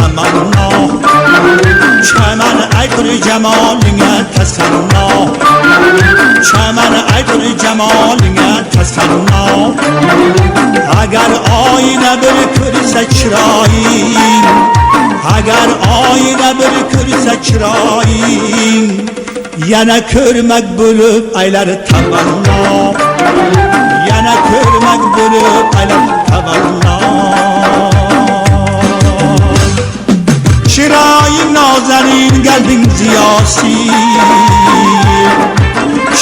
tamanna Çəmən aytır cəmalinə təsənna Çəmən aytır cəmalinə təsənna Əgər aynə bir kürsə çirayın Əgər aynə bir kürsə çirayın Yenə körmək bölüb əylər tamanna Yenə körmək bölüb əylər tamanna Çirayın nazenin gelbin ziyasi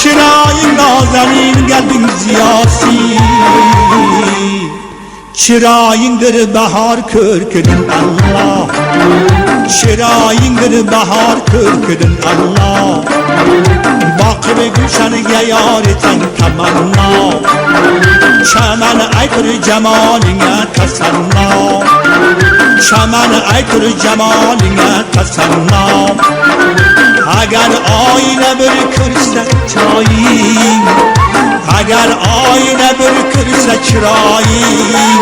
Çirayın nazenin gelbin ziyasi Çirayındır bahar körküdün Allah Çirayındır bahar körküdün Allah Bakır gülşenige yar eten tamanna Çəmən aytır cəmalinə təsənna Çəmən aytır cəmalinə təsənna Əgər aynə bir kürsə çayın Əgər aynə bir kürsə çirayın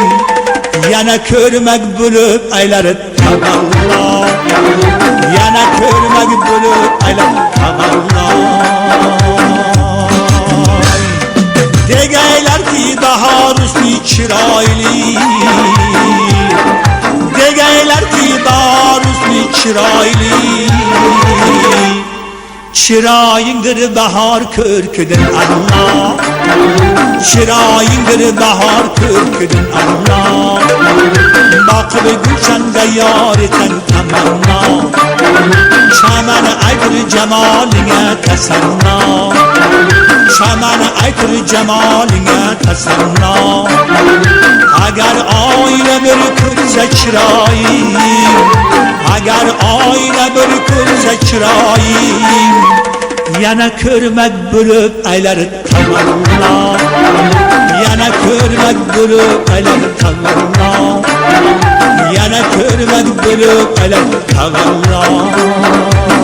Yenə körmək bölüb əylər tamanna Yenə körmək bölüb əylər tamanna Degeyler ki daha rüsni çirayli Degeyler ki daha rüsni çirayli Çirayındır bahar körküdün Allah Çirayındır bahar körküdün Allah Bakıb gülşende yar eten tamanna Çəmən aytır cəmalinə təsənna Çəmən aytır cəmalinə təsənna Əgər aynə bir kürsə çirayın Əgər aynə bir kürsə çirayın Yenə körmək bölüb əylər tamanna Yenə körmək bölüb əylər tamanna Yenə körmək bölüb əylər tamanna